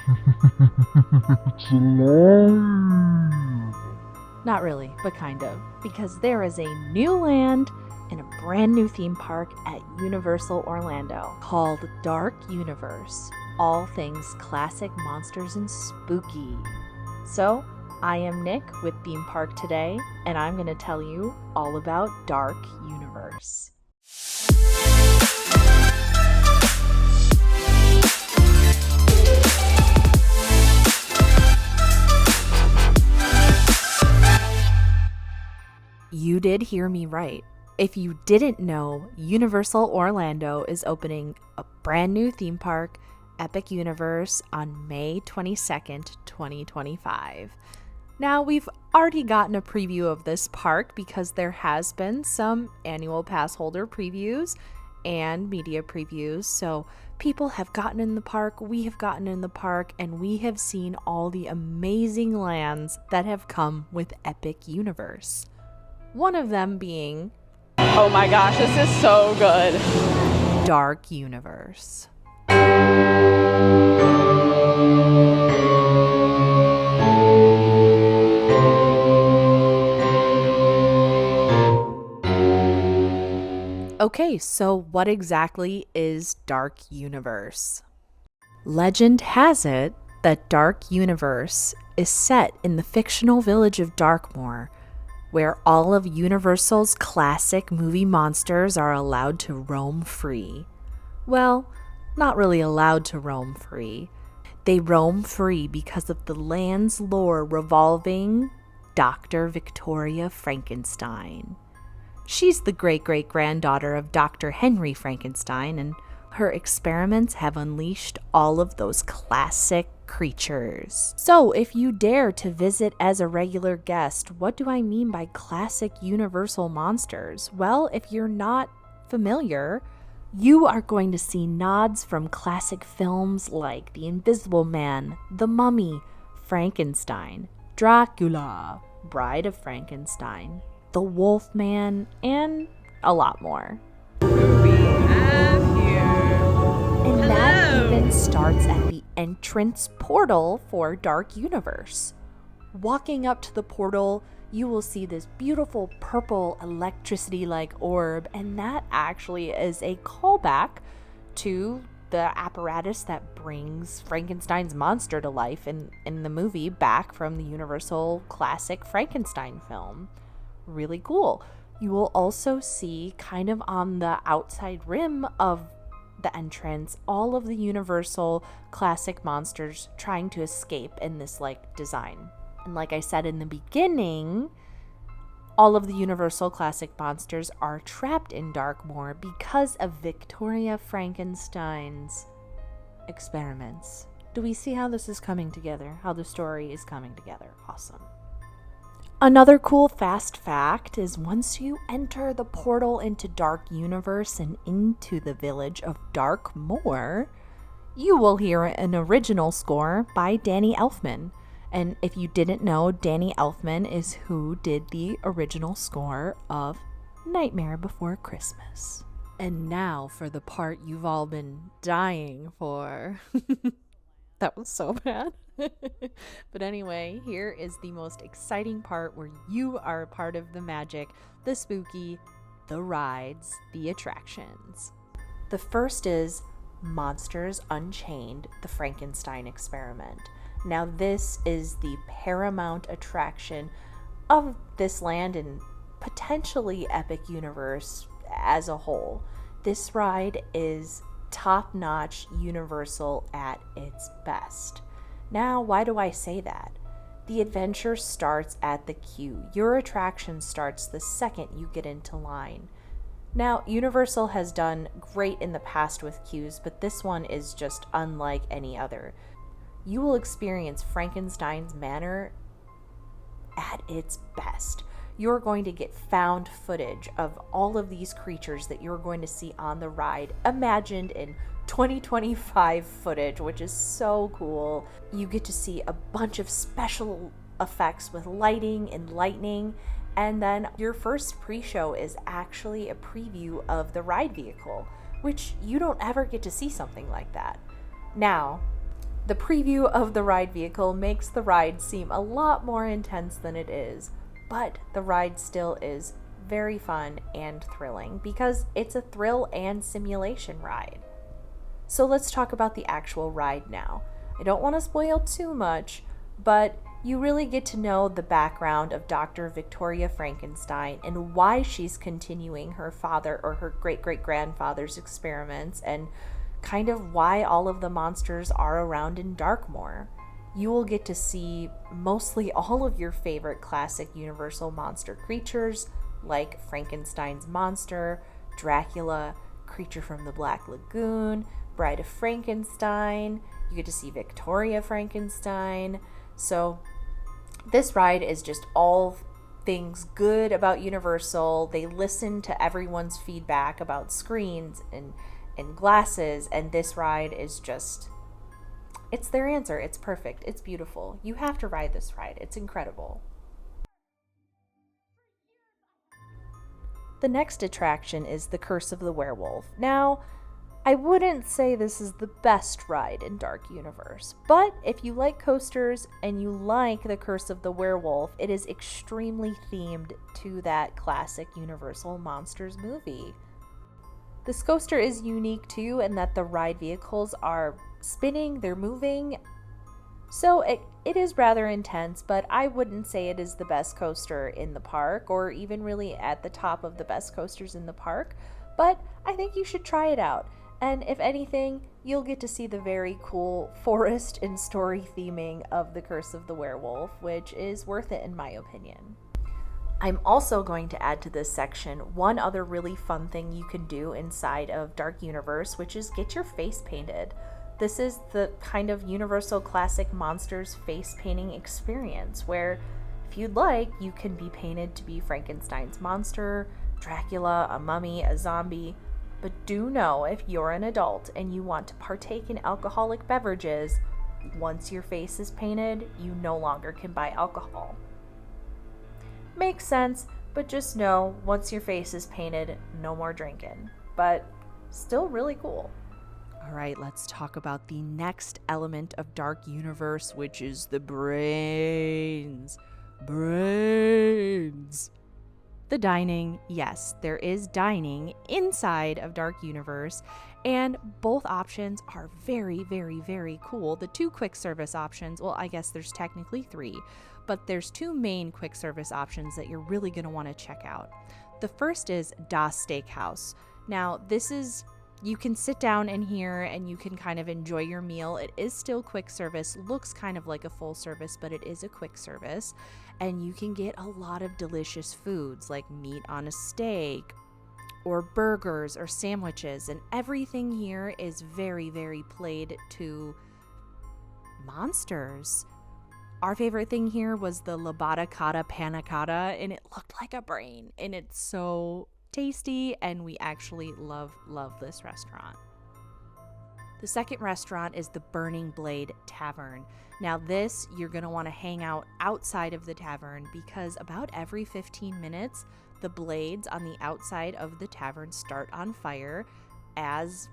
It's alive! Not really, but kind of, because there is a new land and a brand new theme park at Universal Orlando called Dark Universe. All things classic monsters and spooky. So, I am Nick with Theme Park Today, and I'm going to tell you all about Dark Universe. You did hear me right. If you didn't know, Universal Orlando is opening a brand new theme park, Epic Universe, on May 22nd, 2025. Now, we've already gotten a preview of this park because there has been some annual pass holder previews and media previews. So people have gotten in the park, we have gotten in the park, and we have seen all the amazing lands that have come with Epic Universe. One of them being, oh my gosh, this is so good, Dark Universe. Okay, so what exactly is Dark Universe? Legend has it that Dark Universe is set in the fictional village of Darkmoor, where all of Universal's classic movie monsters are allowed to roam free. Well, not really allowed to roam free. They roam free because of the land's lore revolving Dr. Victoria Frankenstein. She's the great-great-granddaughter of Dr. Henry Frankenstein, and her experiments have unleashed all of those classic creatures. So, if you dare to visit as a regular guest, what do I mean by classic Universal monsters? Well, if you're not familiar, you are going to see nods from classic films like The Invisible Man, The Mummy, Frankenstein, Dracula, Bride of Frankenstein, The Wolfman, and a lot more. And that even starts at the entrance portal for Dark Universe. Walking up to the portal, you will see this beautiful purple electricity-like orb, and that actually is a callback to the apparatus that brings Frankenstein's monster to life in the movie back from the Universal classic Frankenstein film. Really cool. You will also see kind of on the outside rim of the entrance all of the Universal classic monsters trying to escape in this design. And like I said in the beginning, all of the Universal classic monsters are trapped in Darkmoor because of Victoria Frankenstein's experiments. Do we see how this is coming together? How the story is coming together? Awesome. Another cool fast fact is once you enter the portal into Dark Universe and into the village of Darkmoor, you will hear an original score by Danny Elfman. And if you didn't know, Danny Elfman is who did the original score of Nightmare Before Christmas. And now for the part you've all been dying for. That was so bad. But anyway, here is the most exciting part where you are a part of the magic, the spooky, the rides, the attractions. The first is Monsters Unchained, the Frankenstein Experiment. Now this is the paramount attraction of this land and potentially Epic Universe as a whole. This ride is top-notch Universal at its best. Now, why do I say that? The adventure starts at the queue. Your attraction starts the second you get into line. Now, Universal has done great in the past with queues, but this one is just unlike any other. You will experience Frankenstein's manor at its best. You're going to get found footage of all of these creatures that you're going to see on the ride, imagined in 2025 footage, which is so cool. You get to see a bunch of special effects with lighting and lightning, and then your first pre-show is actually a preview of the ride vehicle, which you don't ever get to see something like that. Now, The preview of the ride vehicle makes the ride seem a lot more intense than it is, but the ride still is very fun and thrilling because it's a thrill and simulation ride. So let's talk about the actual ride now. I don't want to spoil too much, but you really get to know the background of Dr. Victoria Frankenstein and why she's continuing her father or her great-great-grandfather's experiments, and kind of why all of the monsters are around in Darkmoor. You will get to see mostly all of your favorite classic Universal monster creatures like Frankenstein's monster, Dracula, Creature from the Black Lagoon, Bride of Frankenstein. You get to see Victoria Frankenstein. So this ride is just all things good about Universal. They listen to everyone's feedback about screens and glasses, and this ride is just, it's their answer. It's perfect. It's beautiful. You have to ride this ride. It's incredible. The next attraction is the Curse of the Werewolf. Now, I wouldn't say this is the best ride in Dark Universe, but if you like coasters and you like the Curse of the Werewolf, it is extremely themed to that classic Universal Monsters movie. This coaster is unique too in that the ride vehicles are spinning, they're moving, so it is rather intense, but I wouldn't say it is the best coaster in the park or even really at the top of the best coasters in the park, but I think you should try it out. And if anything, you'll get to see the very cool forest and story theming of the Curse of the Werewolf, which is worth it in my opinion. I'm also going to add to this section one other really fun thing you can do inside of Dark Universe, which is get your face painted. This is the kind of Universal Classic Monsters face painting experience where, if you'd like, you can be painted to be Frankenstein's monster, Dracula, a mummy, a zombie. But do know, if you're an adult and you want to partake in alcoholic beverages, once your face is painted, you no longer can buy alcohol. Makes sense, but just know, once your face is painted, no more drinking. But still really cool. All right, let's talk about the next element of Dark Universe, which is the brains. Brains. The dining, yes, there is dining inside of Dark Universe, and both options are very, very, very cool. The two quick service options, well, I guess there's technically three, but there's two main quick service options that you're really going to want to check out. The first is Das Steakhouse. Now, this is, you can sit down in here and you can kind of enjoy your meal. It is still quick service, looks kind of like a full service, but it is a quick service. And you can get a lot of delicious foods like meat on a steak or burgers or sandwiches. And everything here is very, very played to monsters. Our favorite thing here was the Labata Cotta Panna Cotta, and it looked like a brain, and it's so tasty, and we actually love this restaurant. The second restaurant is the Burning Blade Tavern. Now this, you're going to want to hang out outside of the tavern because about every 15 minutes, the blades on the outside of the tavern start on fire as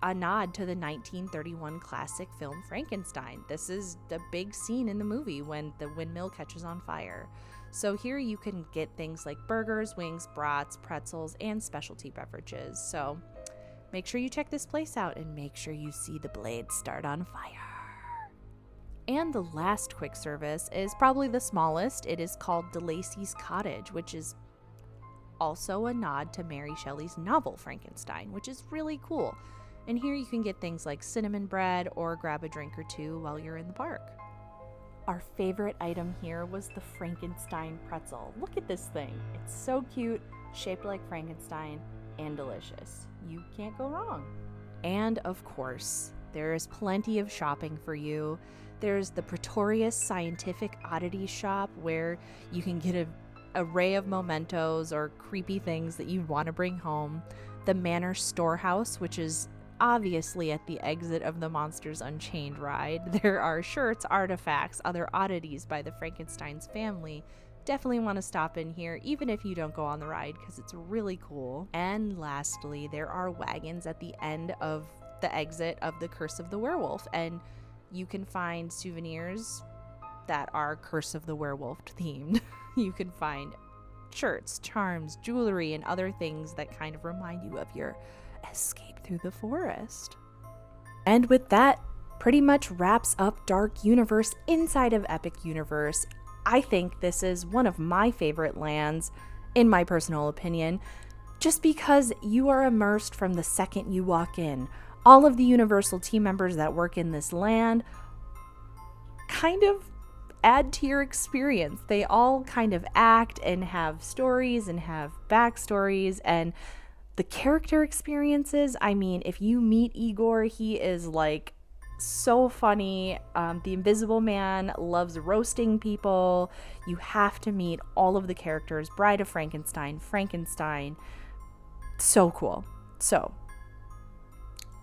a nod to the 1931 classic film Frankenstein. This is the big scene in the movie when the windmill catches on fire. So here you can get things like burgers, wings, brats, pretzels, and specialty beverages. So make sure you check this place out and make sure you see the blades start on fire. And the last quick service is probably the smallest. It is called DeLacy's Cottage, which is also a nod to Mary Shelley's novel Frankenstein, which is really cool. And here you can get things like cinnamon bread or grab a drink or two while you're in the park. Our favorite item here was the Frankenstein pretzel. Look at this thing. It's so cute, shaped like Frankenstein, and delicious. You can't go wrong. And of course, there is plenty of shopping for you. There's the Pretorius Scientific Oddities Shop where you can get an array of mementos or creepy things that you'd want to bring home. The Manor Storehouse, which is obviously at the exit of the Monsters Unchained ride. There are shirts, artifacts, other oddities by the Frankenstein's family. Definitely want to stop in here, even if you don't go on the ride, because it's really cool. And lastly, there are wagons at the end of the exit of the Curse of the Werewolf, and you can find souvenirs that are Curse of the Werewolf themed. You can find shirts, charms, jewelry, and other things that kind of remind you of your escape through the forest. And with that, pretty much wraps up Dark Universe inside of Epic Universe. I think this is one of my favorite lands, in my personal opinion, just because you are immersed from the second you walk in. All of the Universal team members that work in this land kind of add to your experience. They all kind of act and have stories and have backstories, and the character experiences. I mean, if you meet Igor, he is like so funny. The Invisible Man loves roasting people. You have to meet all of the characters. Bride of Frankenstein, so cool. So,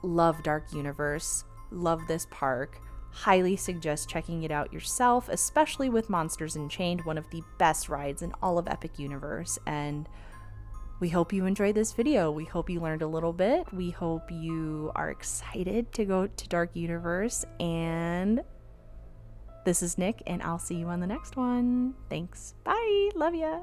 love Dark Universe, love this park. Highly suggest checking it out yourself, especially with Monsters Unchained, one of the best rides in all of Epic Universe. And we hope you enjoyed this video. We hope you learned a little bit. We hope you are excited to go to Dark Universe. And this is Nick, and I'll see you on the next one. Thanks. Bye. Love ya.